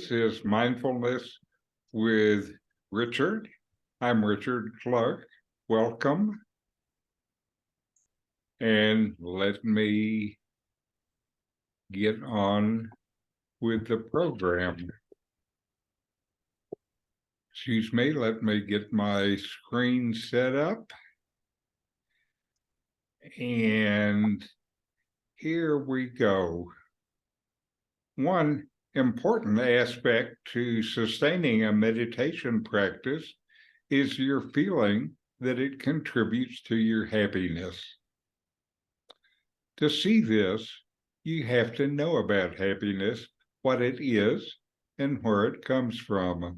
This is Mindfulness with Richard. I'm Richard Clarke. Welcome. And let me get on with the program. Excuse me, let me get my screen set up. And here we go. One important aspect to sustaining a meditation practice is your feeling that it contributes to your happiness. To see this, you have to know about happiness, what it is, and where it comes from.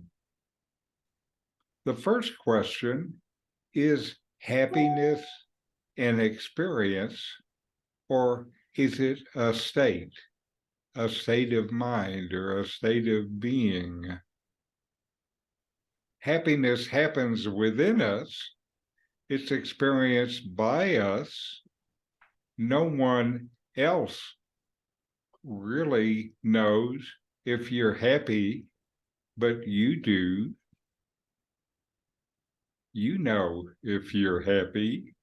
The first question is happiness an experience, or is it a state of mind, or a state of being? Happiness happens within us. It's experienced by us. No one else really knows if you're happy, but you do. You know if you're happy,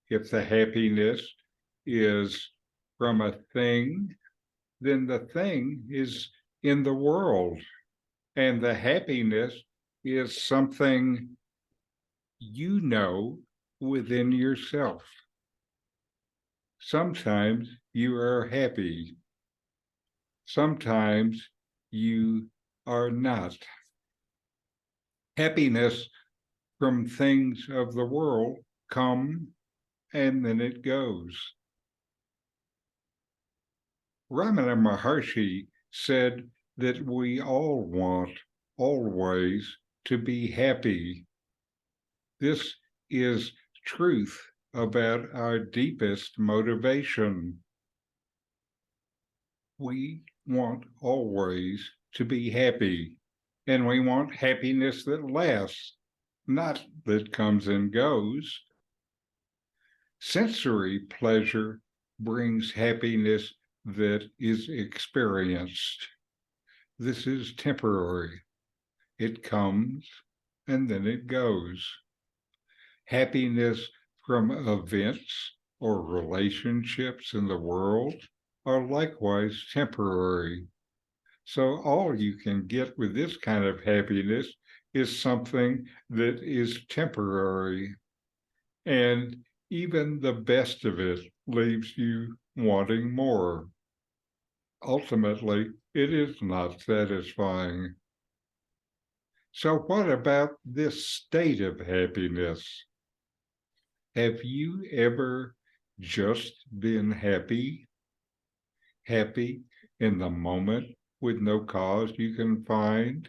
if the happiness is from a thing, then the thing is in the world, and the happiness is something you know within yourself. Sometimes you are happy. Sometimes you are not. Happiness from things of the world come and then it goes. Ramana Maharshi said that we all want always to be happy. This is truth about our deepest motivation. We want always to be happy, and we want happiness that lasts, not that comes and goes. Sensory pleasure brings happiness that is experienced. This is temporary. It comes and then it goes. Happiness from events or relationships in the world are likewise temporary. So all you can get with this kind of happiness is something that is temporary. And even the best of it leaves you wanting more. Ultimately, it is not satisfying. So what about this state of happiness? Have you ever just been happy? Happy in the moment with no cause you can find?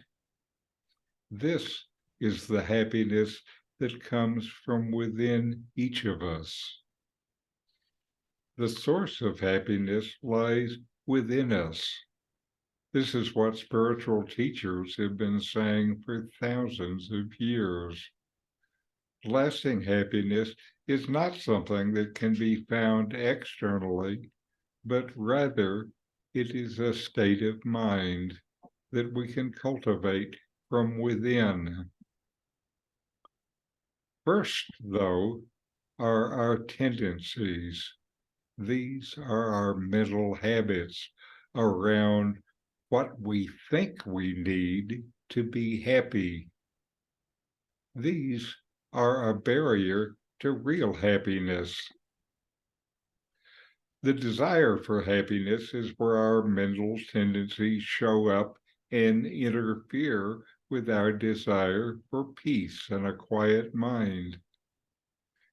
This is the happiness that comes from within each of us. The source of happiness lies within us. This is what spiritual teachers have been saying for thousands of years. Lasting happiness is not something that can be found externally, but rather it is a state of mind that we can cultivate from within. First, though, are our tendencies. These are our mental habits around what we think we need to be happy. These are a barrier to real happiness. The desire for happiness is where our mental tendencies show up and interfere with our desire for peace and a quiet mind.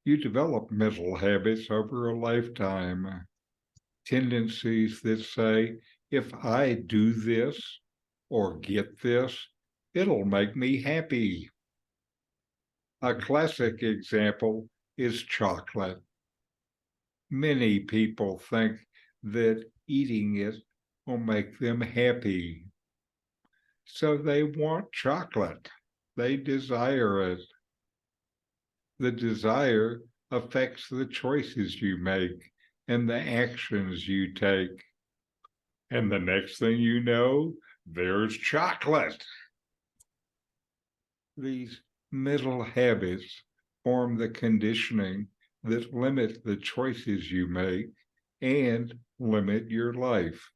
You develop mental habits over a lifetime, tendencies that say, if I do this or get this, it'll make me happy. A classic example is chocolate. Many people think that eating it will make them happy. So they want chocolate. They desire it. The desire affects the choices you make and the actions you take. And the next thing you know, There's chocolate. These mental habits form the conditioning that limit the choices you make and limit your life.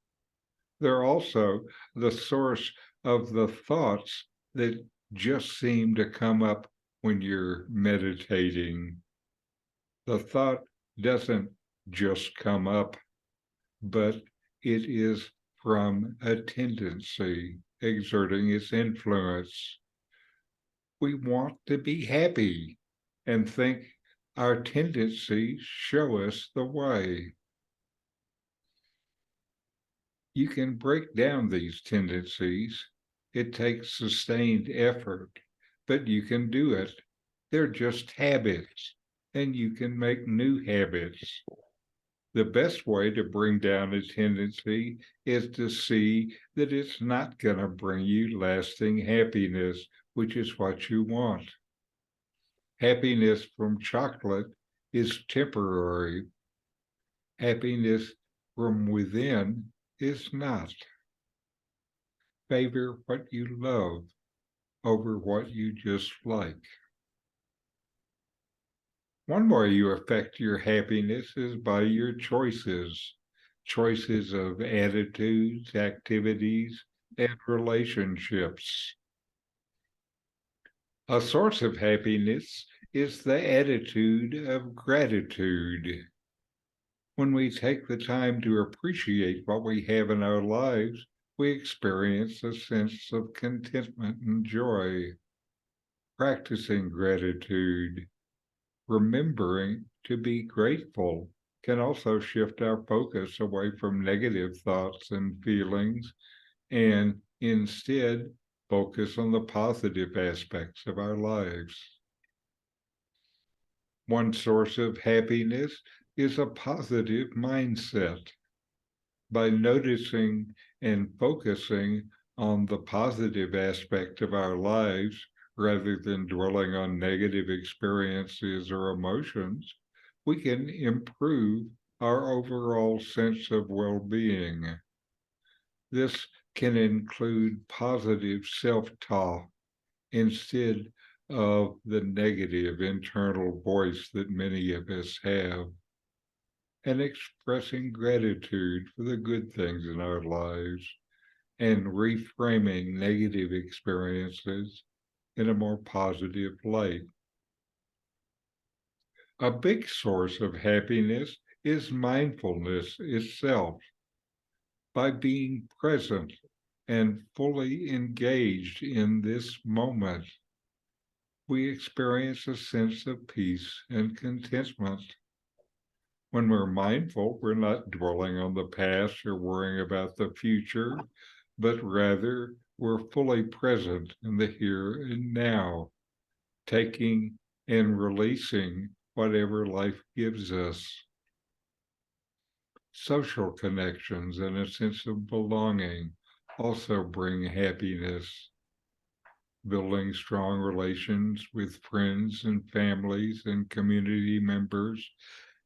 They're also the source of the thoughts that just seem to come up when you're meditating. The thought doesn't just come up, but it is from a tendency exerting its influence. We want to be happy and think our tendencies show us the way. You can break down these tendencies. It takes sustained effort, but you can do it. They're just habits, and you can make new habits. The best way to bring down a tendency is to see that it's not going to bring you lasting happiness, which is what you want. Happiness from chocolate is temporary. Happiness from within is not. Favor what you love over what you just like. One way you affect your happiness is by your choices, choices of attitudes, activities, and relationships. A source of happiness is the attitude of gratitude. When we take the time to appreciate what we have in our lives, we experience a sense of contentment and joy. Practicing gratitude, remembering to be grateful, can also shift our focus away from negative thoughts and feelings and instead focus on the positive aspects of our lives. One source of happiness is a positive mindset. By noticing and focusing on the positive aspect of our lives rather than dwelling on negative experiences or emotions, we can improve our overall sense of well being. This can include positive self talk instead of the negative internal voice that many of us have, and expressing gratitude for the good things in our lives and reframing negative experiences in a more positive light. A big source of happiness is mindfulness itself. By being present and fully engaged in this moment, we experience a sense of peace and contentment. When we're mindful, we're not dwelling on the past or worrying about the future, but rather we're fully present in the here and now, taking and releasing whatever life gives us. Social connections and a sense of belonging also bring happiness. Building strong relations with friends and families and community members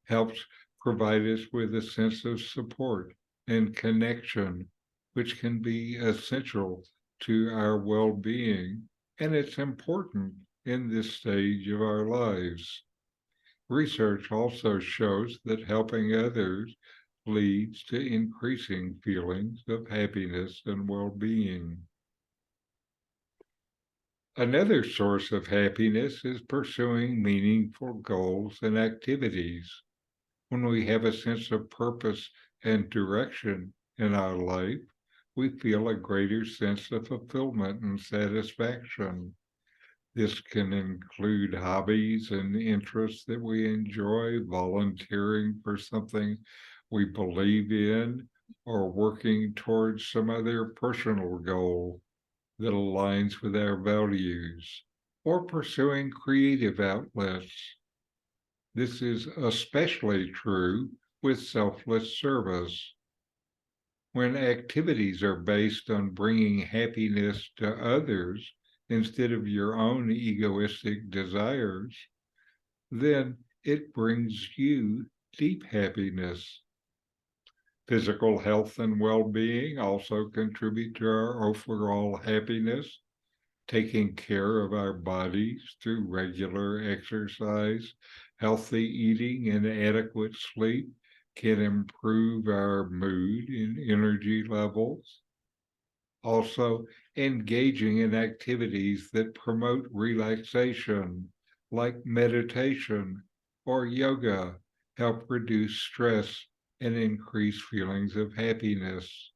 helps provide us with a sense of support and connection, which can be essential to our well being, and it's important in this stage of our lives. Research also shows that helping others leads to increasing feelings of happiness and well being. Another source of happiness is pursuing meaningful goals and activities. When we have a sense of purpose and direction in our life, we feel a greater sense of fulfillment and satisfaction. This can include hobbies and interests that we enjoy, volunteering for something we believe in, or working towards some other personal goal that aligns with our values, or pursuing creative outlets. This is especially true with selfless service. When activities are based on bringing happiness to others instead of your own egoistic desires, then it brings you deep happiness. Physical health and well-being also contribute to our overall happiness. Taking care of our bodies through regular exercise, healthy eating, and adequate sleep can improve our mood and energy levels. Also, engaging in activities that promote relaxation, like meditation or yoga, help reduce stress and increase feelings of happiness.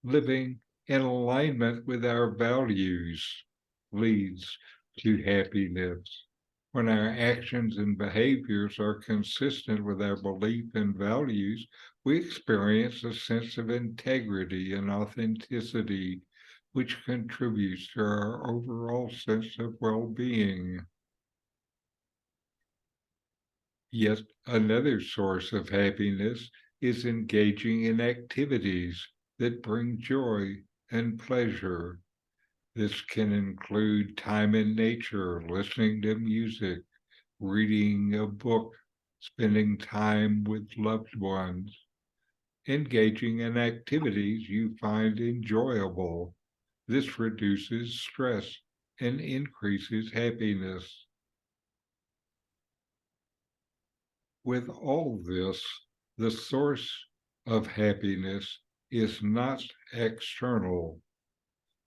Living in alignment with our values leads to happiness. When our actions and behaviors are consistent with our belief and values, we experience a sense of integrity and authenticity, which contributes to our overall sense of well-being. Yet another source of happiness is engaging in activities that bring joy and pleasure. This can include time in nature, listening to music, reading a book, spending time with loved ones, engaging in activities you find enjoyable. This reduces stress and increases happiness. With all this, the source of happiness is not external,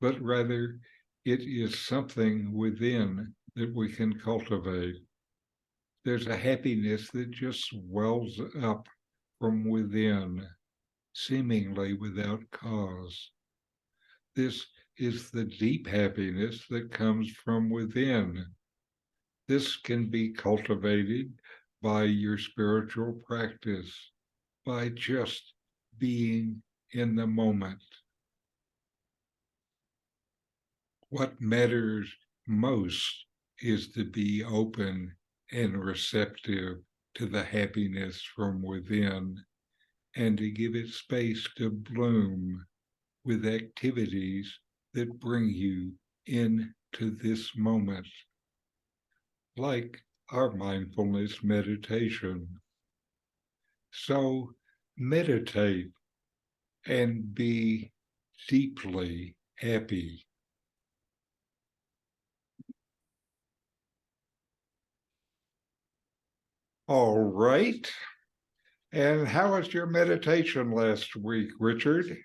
but rather it is something within that we can cultivate. There's a happiness that just wells up from within, seemingly without cause. This is the deep happiness that comes from within. This can be cultivated by your spiritual practice, by just being in the moment. What matters most is to be open and receptive to the happiness from within and to give it space to bloom with activities that bring you into this moment, like our mindfulness meditation. So meditate and be deeply happy. All right. And how was your meditation last week, Richard?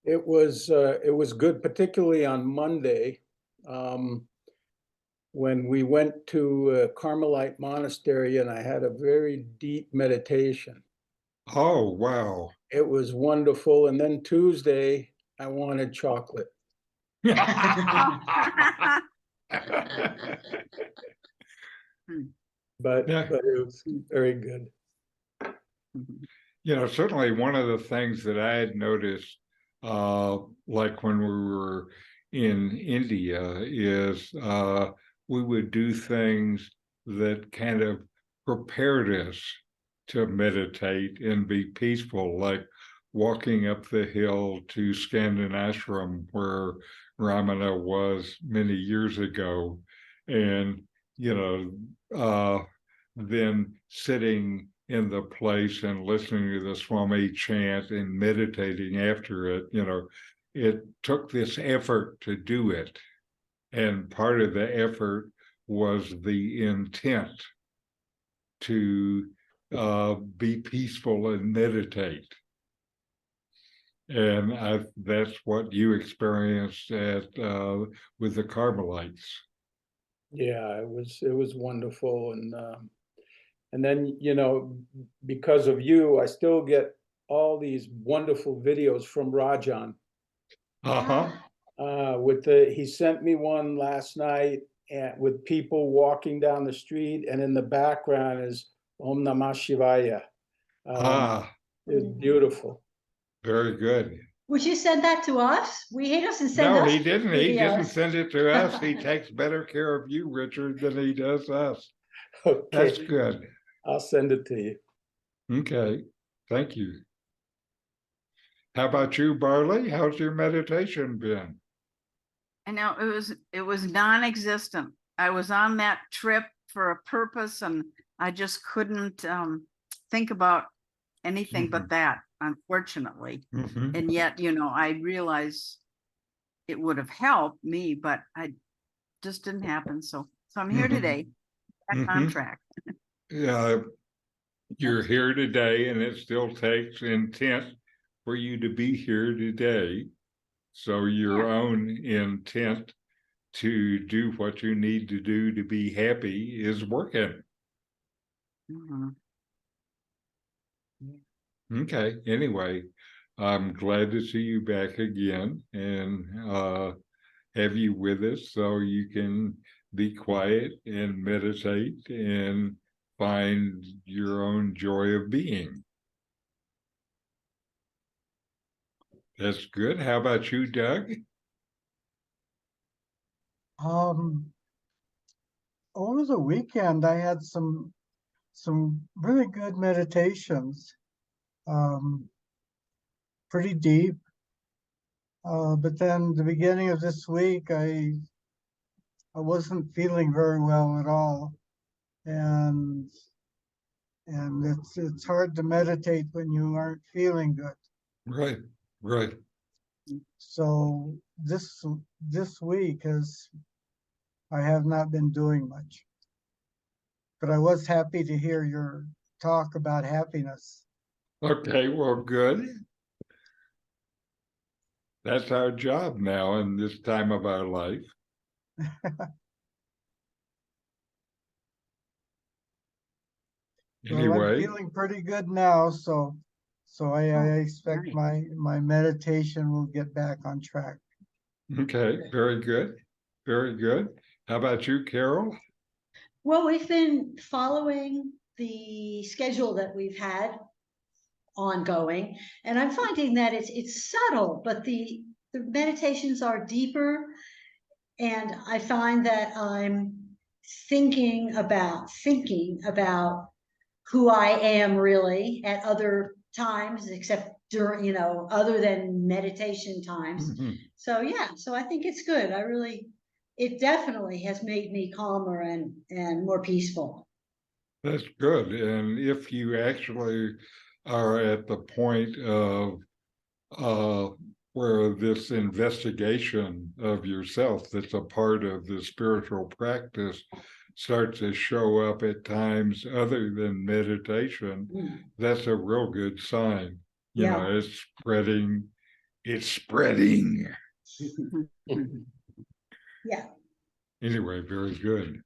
It was good, particularly on Monday, when we went to a Carmelite monastery and I had a very deep meditation. Oh, wow. It was wonderful. And then Tuesday, I wanted chocolate. But Yeah. it was very good. Certainly one of the things that I had noticed, like when we were in India, is we would do things that kind of prepared us to meditate and be peaceful, like walking up the hill to Skandin Ashram, where Ramana was many years ago, and then sitting in the place and listening to the Swami chant and meditating after it. It took this effort to do it. And part of the effort was the intent to be peaceful and meditate. And that's what you experienced with the Carmelites. Yeah, it was wonderful. And then, because of you, I still get all these wonderful videos from Rajan. Uh-huh. He sent me one last night with people walking down the street, and in the background is Om Namah Shivaya. It's beautiful. Very good. Would you send that to us? He doesn't send No, us he didn't. videos. He didn't send it to us. He takes better care of you, Richard, than he does us. Okay. That's good. I'll send it to you. Okay. Thank you. How about you, Barley? How's your meditation been? And now it was non-existent. I was on that trip for a purpose and I just couldn't think about anything Mhm. but that, unfortunately. Mhm. And yet, I realize it would have helped me, but I just didn't happen. So I'm here Mhm. today, back on Mhm. track. Yeah, you're here today, and it still takes intent for you to be here today. So your own intent to do what you need to do to be happy is working. Mhm. Okay, anyway, I'm glad to see you back again and have you with us so you can be quiet and meditate and find your own joy of being. That's good. How about you, Doug? Over the weekend, I had some really good meditations, pretty deep. But then the beginning of this week, I wasn't feeling very well at all, and it's hard to meditate when you aren't feeling good. Right, right. So this week I have not been doing much, but I was happy to hear your talk about happiness. Okay, well, good. That's our job now in this time of our life. Well, I'm Anyway, feeling pretty good now, so I expect nice. my meditation will get back on track. okay, very good. Very good. How about you, Carol? Well, we've been following the schedule that we've had ongoing, and I'm finding that it's subtle, but the meditations are deeper, and I find that I'm thinking about who I am really at other times, except during, other than meditation times. Mhm. So yeah, so I think it's good. It definitely has made me calmer and more peaceful. That's good. And if you actually are at the point of uh, where this investigation of yourself that's a part of the spiritual practice starts to show up at times other than meditation, that's a real good sign. You Yeah. know, it's spreading, it's spreading. Yeah. Anyway, very good.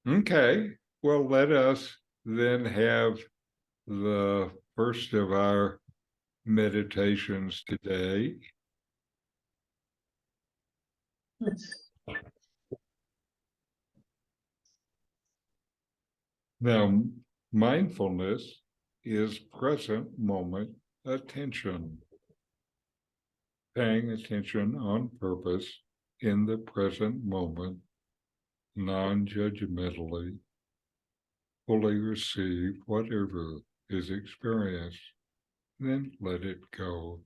Okay, well, let us then have the first of our meditations today. Now, mindfulness is present moment attention, paying attention on purpose in the present moment, non-judgmentally, fully receive whatever is experienced, then let it go.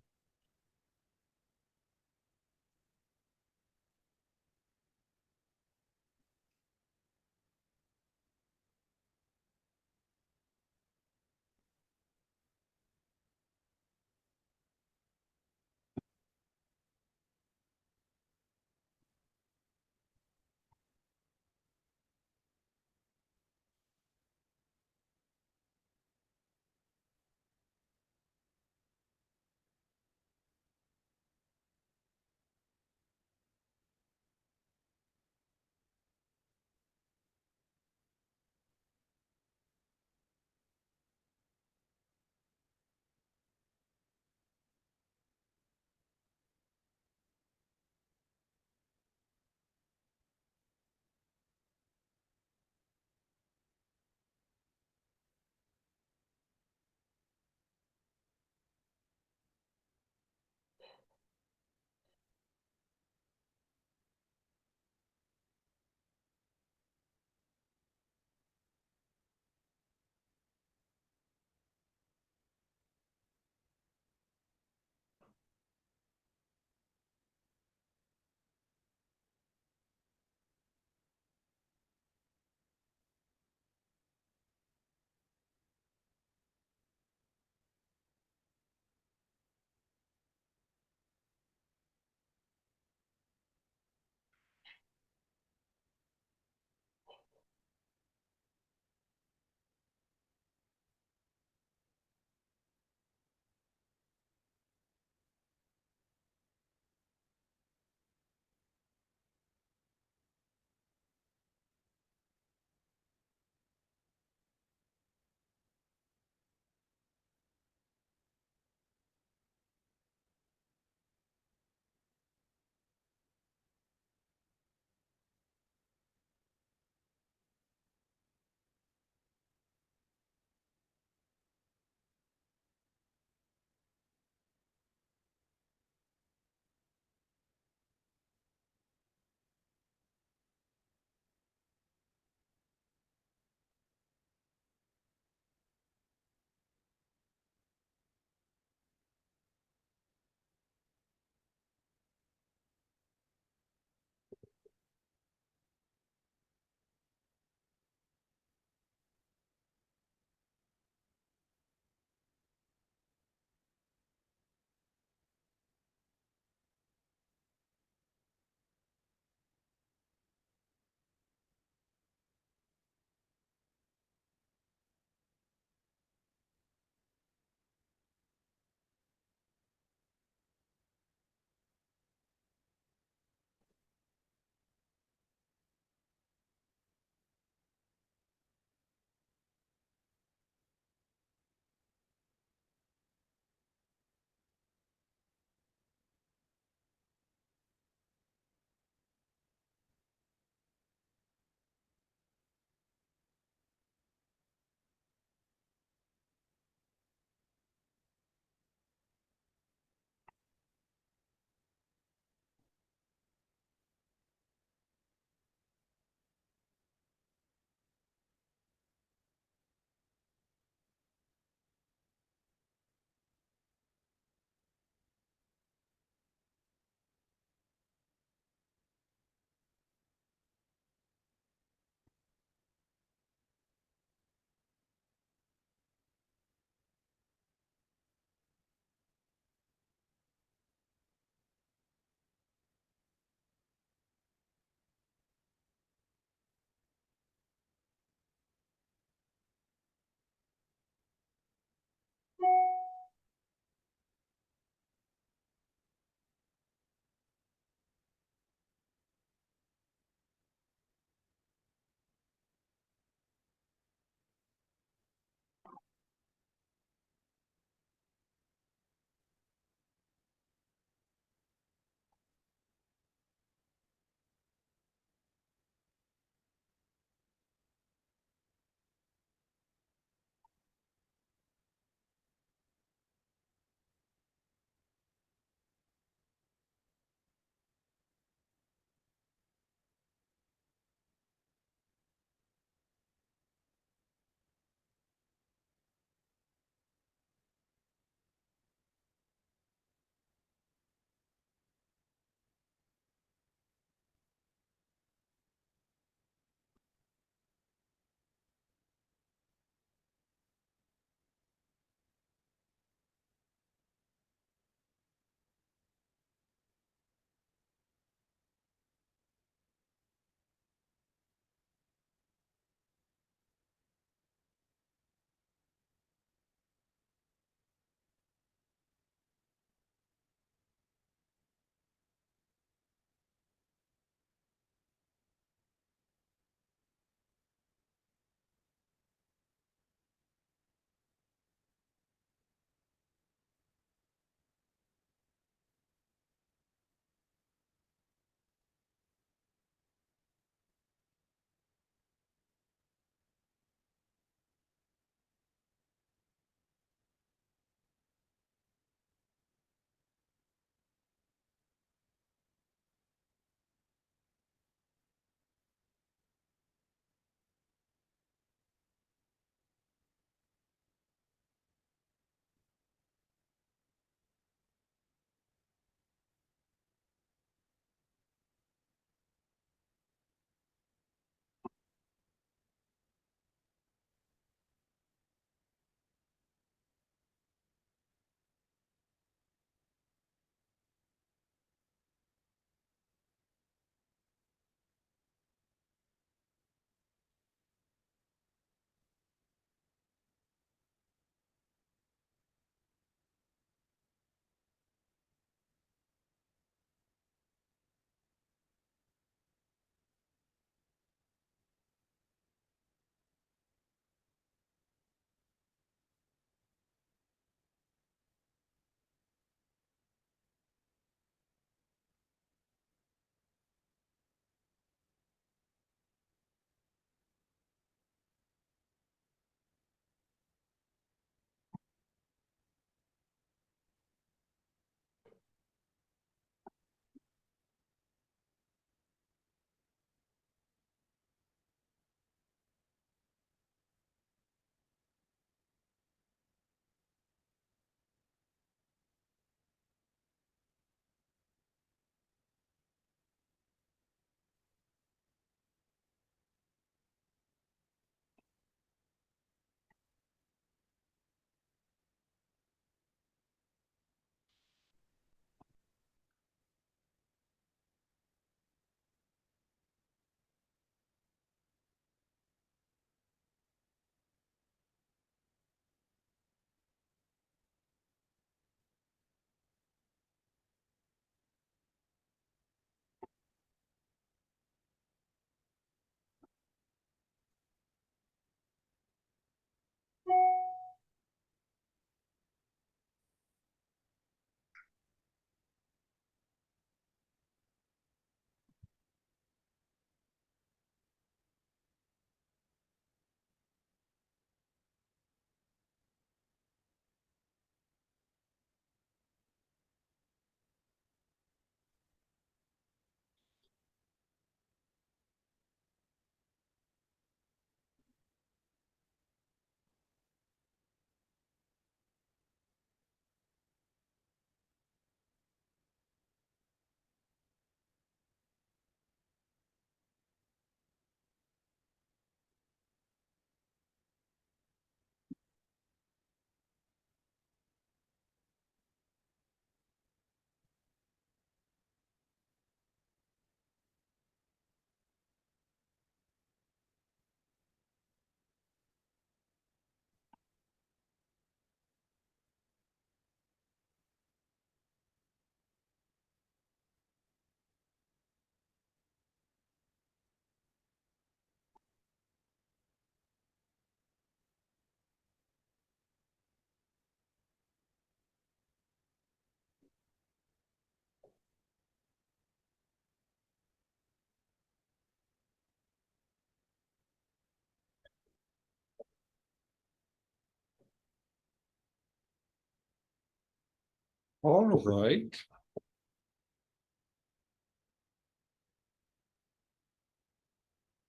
All right.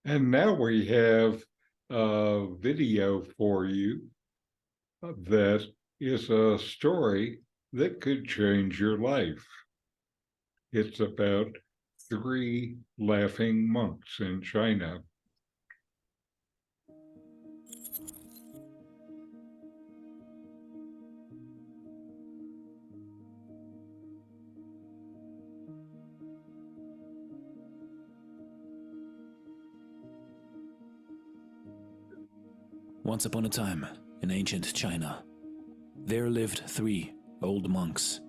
And now we have a video for you that is a story that could change your life. It's about 3 laughing monks in China. Once upon a time, in ancient China, there lived 3 old monks.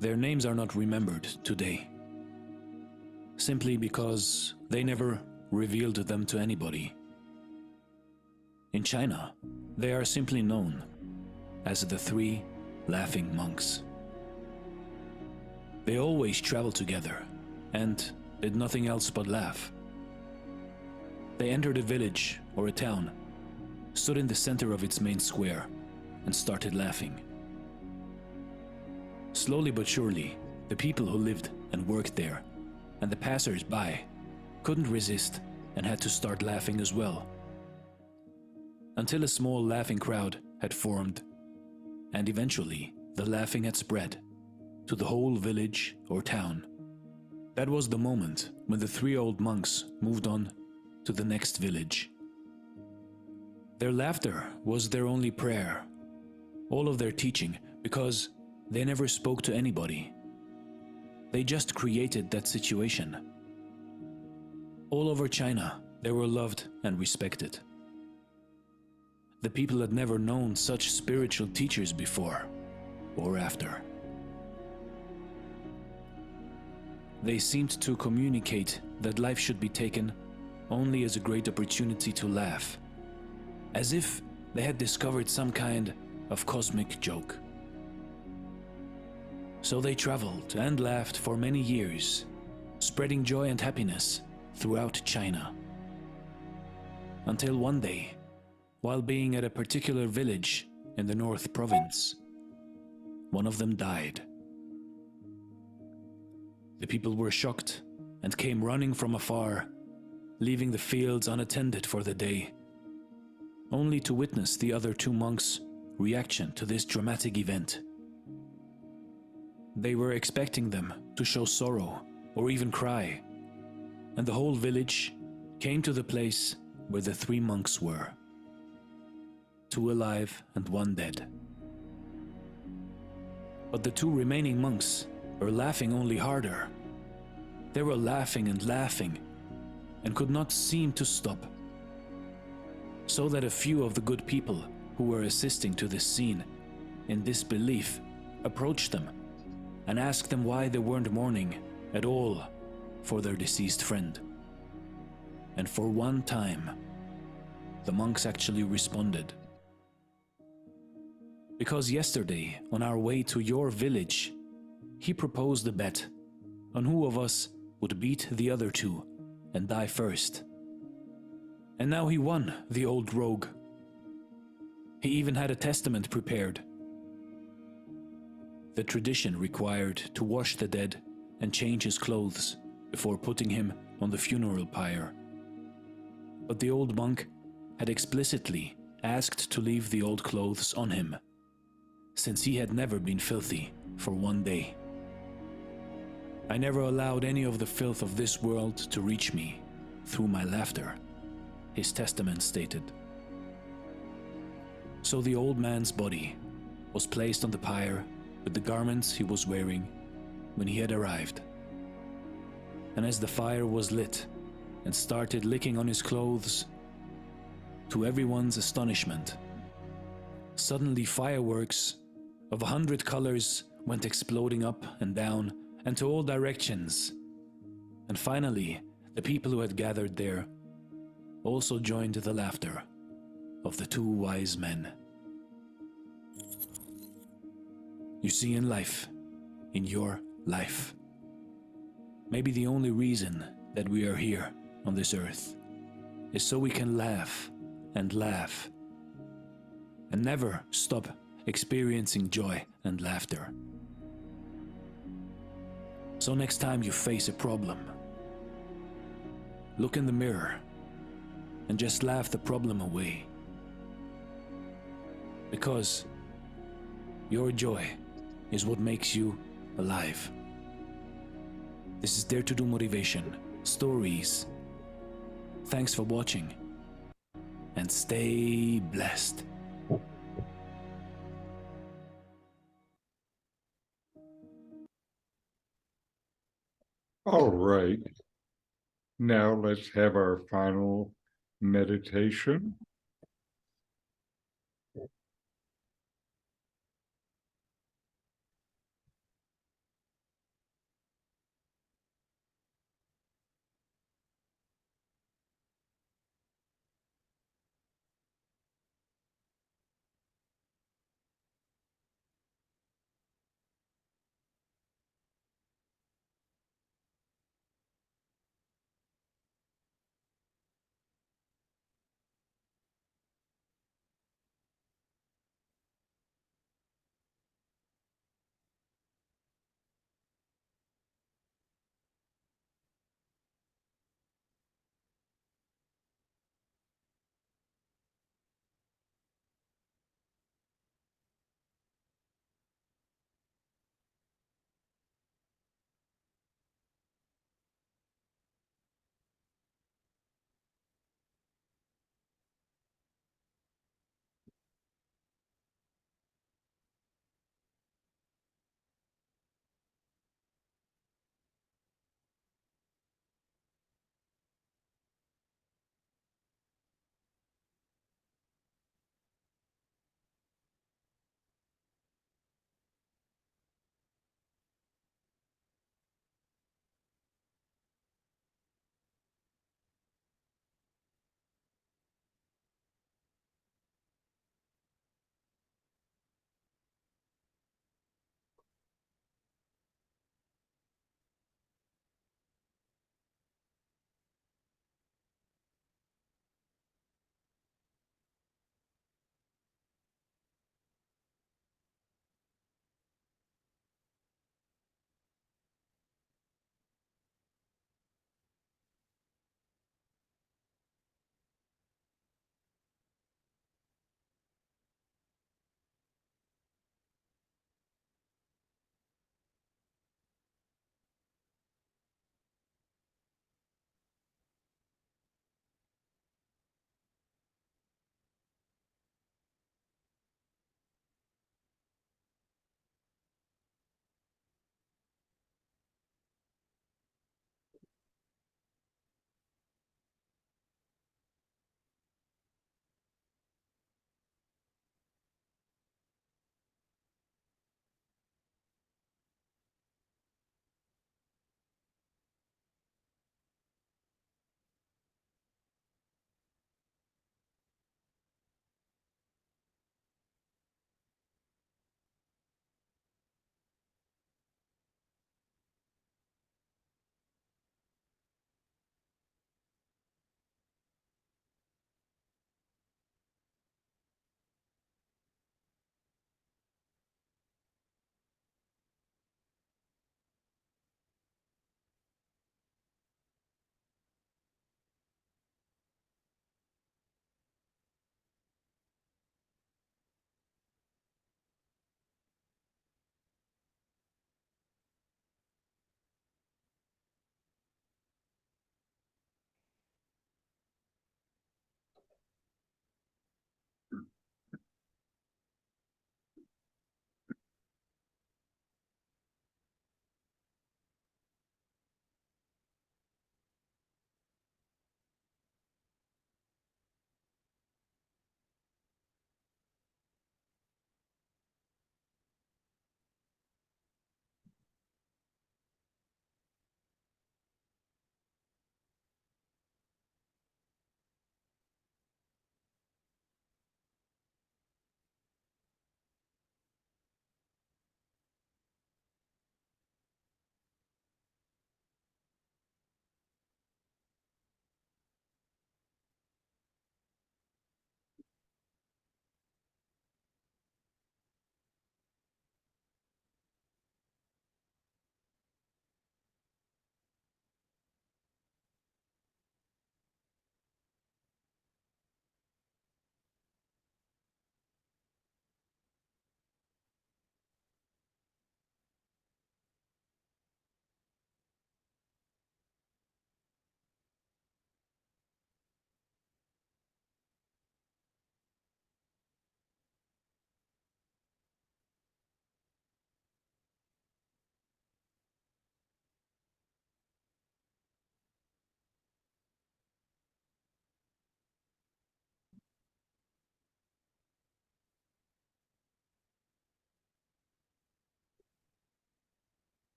Their names are not remembered today, simply because they never revealed them to anybody. In China, they are simply known as the 3 laughing monks. They always traveled together and did nothing else but laugh. They entered a village or a town, stood in the center of its main square, and started laughing. Slowly but surely, the people who lived and worked there, and the passers-by, couldn't resist and had to start laughing as well. Until a small laughing crowd had formed, and eventually the laughing had spread to the whole village or town. That was the moment when the 3 old monks moved on to the next village. Their laughter was their only prayer, all of their teaching, because they never spoke to anybody. They just created that situation. All over China, they were loved and respected. The people had never known such spiritual teachers before or after. They seemed to communicate that life should be taken only as a great opportunity to laugh, as if they had discovered some kind of cosmic joke. So they traveled and laughed for many years, spreading joy and happiness throughout China. Until one day, while being at a particular village in the North Province, one of them died. The people were shocked and came running from afar, leaving the fields unattended for the day, only to witness the other 2 monks' reaction to this dramatic event. They were expecting them to show sorrow or even cry, and the whole village came to the place where the 3 monks were. 2 alive and 1 dead. But the 2 remaining monks were laughing only harder. They were laughing and could not seem to stop. So that a few of the good people who were assisting to this scene, in disbelief, approached them and asked them why they weren't mourning at all for their deceased friend. And for one time, the monks actually responded. Because yesterday, on our way to your village, he proposed a bet on who of us would beat the other 2 and die first. And now he won, the old rogue. He even had a testament prepared. The tradition required to wash the dead and change his clothes before putting him on the funeral pyre. But the old monk had explicitly asked to leave the old clothes on him, since he had never been filthy for 1 day. I never allowed any of the filth of this world to reach me through my laughter, his testament stated. So the old man's body was placed on the pyre with the garments he was wearing when he had arrived. And as the fire was lit and started licking on his clothes, to everyone's astonishment, suddenly fireworks of 100 colors went exploding up and down and to all directions. And finally, the people who had gathered there also joined the laughter of the 2 wise men. You see, in life, in your life, maybe the only reason that we are here on this earth is so we can laugh and laugh and never stop experiencing joy and laughter So next time you face a problem, look in the mirror and just laugh the problem away. Because your joy is what makes you alive. This is Dare to Do Motivation Stories. Thanks for watching and stay blessed. All right. Now let's have our final meditation.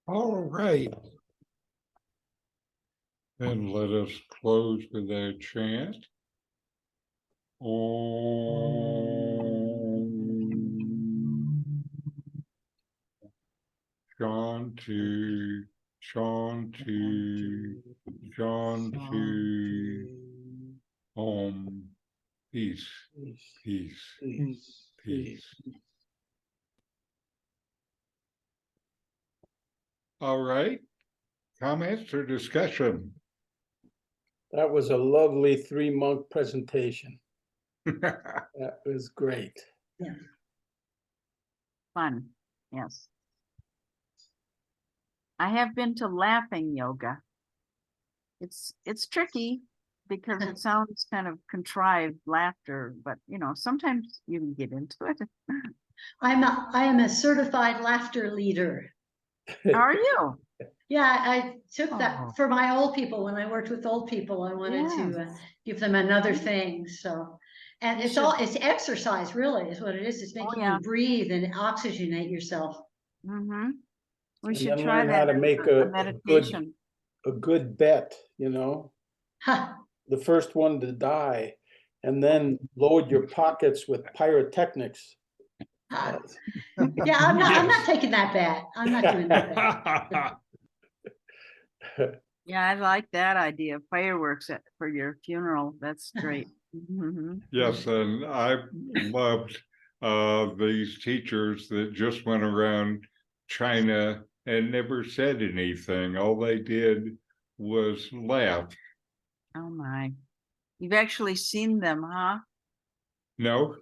All right. Then let us close with our chant. Om Shanti, Shanti, Shanti. Om. Peace, peace, peace. All right. Comments or discussion? That was a lovely 3-month presentation. That was great. Fun, yes. I have been to laughing yoga. It's tricky because it sounds kind of contrived laughter, but you know, sometimes you can get into it. I am a certified laughter leader. Are you? Yeah, I took Oh. that for my old people. When I worked with old people, I wanted to give them another thing. So, and You it's exercise really is what it is. It's making yeah. you breathe and oxygenate yourself. Mm-hmm. We And should then try learn how that to make a a meditation. good bet, you know, Huh. the first one to die, and then load your pockets with pyrotechnics. Huh. Yeah, I'm not Yes. taking that bet. I'm not doing that bet. Yeah, I like that idea. Fireworks for your funeral. That's great. Mhm. Yes, and I loved these teachers that just went around China and never said anything. All they did was laugh. Oh my. You've actually seen them, huh? No,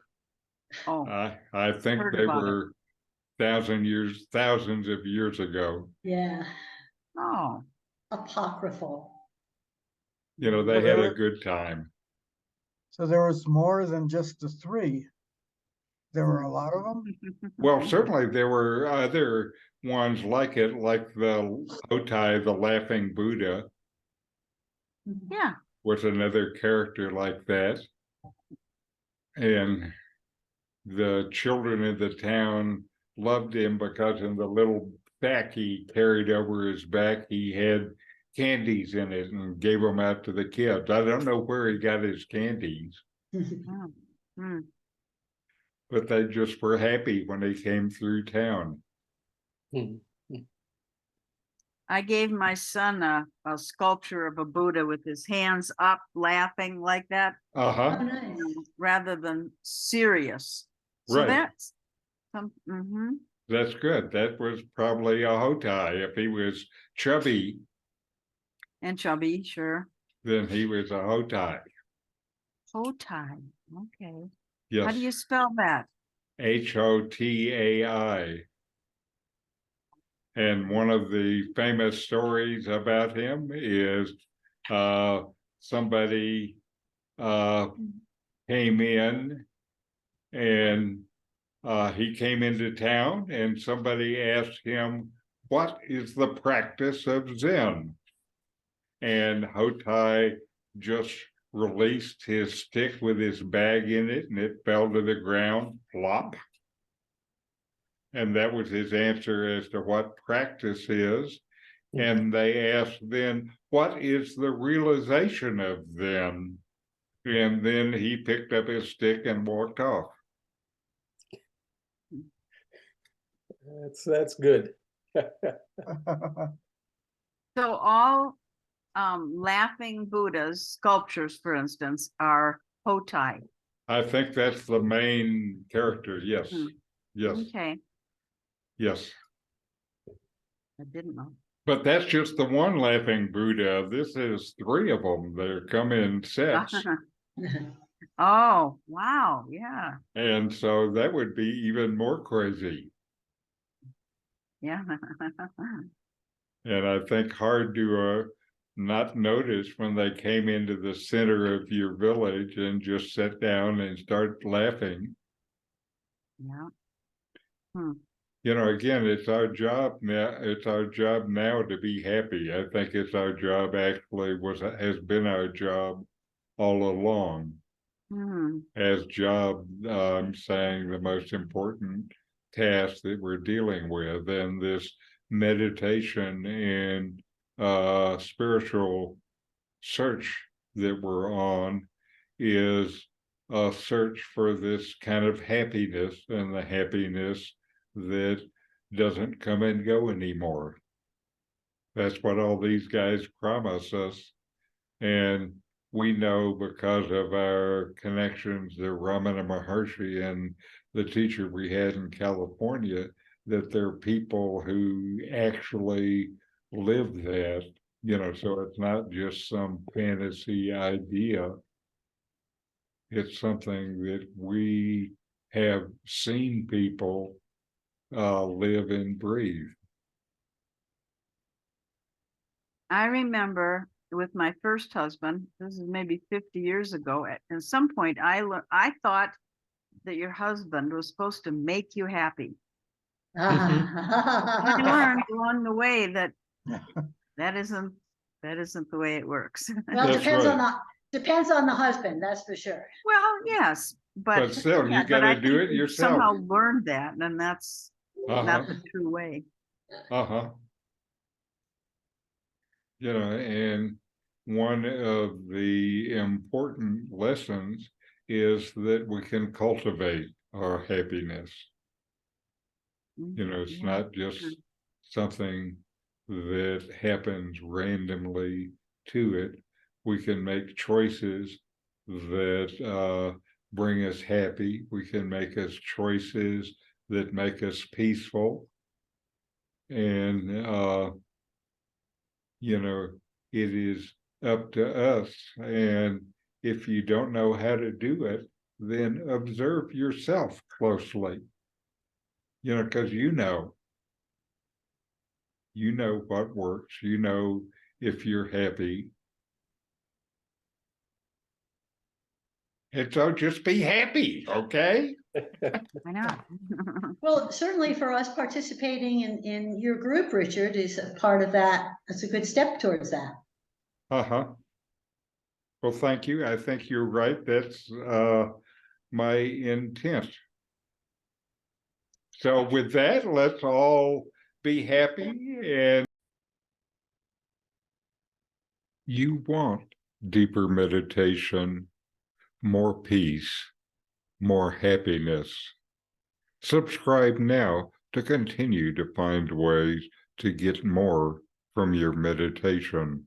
Oh, I think heard they about it. were thousands of years ago. Yeah, Oh, apocryphal. You know, they So had a there, good time. so there was more than just the three. There were a lot of them. Well, certainly there were other ones like it, like the Hotai, the Laughing Buddha, yeah. was another character like that. And the children of the town loved him because in the little sack he carried over his back, he had candies in it and gave them out to the kids. I don't know where he got his candies, Mm, mm. but they just were happy when he came through town. I gave my son a sculpture of a Buddha with his hands up, laughing like that, Oh, Uh-huh. nice. rather than serious. So Right. that's some. That's good. That was probably a Hotai. If he was chubby, And chubby, sure. then he was a Hotai. Hotai. Okay. Yes. How do you spell that? Hotai. And one of the famous stories about him is somebody came in and he came into town and somebody asked him, "What is the practice of Zen?" And Hotai just released his stick with his bag in it and it fell to the ground, plop. And that was his answer as to what practice is. And they asked then, what is the realization of Zen? And then he picked up his stick and walked off. That's good. So all laughing Buddhas, sculptures, for instance, are Hotai. I think that's the main character. Yes. Yes. Okay, Yes. I didn't know. But that's just the one laughing Buddha. This is 3 of them. They come in sets. Oh, wow, yeah, And so that would be even more crazy. yeah. And I think hard to not notice when they came into the center of your village and just sat down and start laughing. Yeah. You know, again, it's our job now. It's our job now to be happy. I think it's our job actually has been our job all along. As job, I'm saying the most important task that we're dealing with, and this meditation and spiritual search that we're on is a search for this kind of happiness, and the happiness that doesn't come and go anymore. That's what all these guys promise us. And we know because of our connections to Ramana Maharshi and the teacher we had in California, that there are people who actually live that, so it's not just some fantasy idea. It's something that we have seen people live and breathe. I remember with my first husband, this is maybe 50 years ago, at some point I thought that your husband was supposed to make you happy. I learned along the way that that isn't the way it works. Well, That's right. depends on the husband, that's for sure. Well, yes, But still, you but got I to do think it we yourself. somehow learned that, and that's Uh-huh. not the true way. Uh-huh. And one of the important lessons is that we can cultivate our happiness. It's Yeah. not just something that happens randomly to it. We can make choices that bring us happy. We can make us choices that make us peaceful. And, it is up to us. And if you don't know how to do it, then observe yourself closely. Because you know what works, if you're happy. And so just be happy, okay? Why not? Well, certainly for us participating in your group, Richard, is a part of that. That's a good step towards that. Uh-huh. Well, thank you. I think you're right. That's my intent. So with that, let's all be happy. And you want deeper meditation, more peace, more happiness. Subscribe now to continue to find ways to get more from your meditation.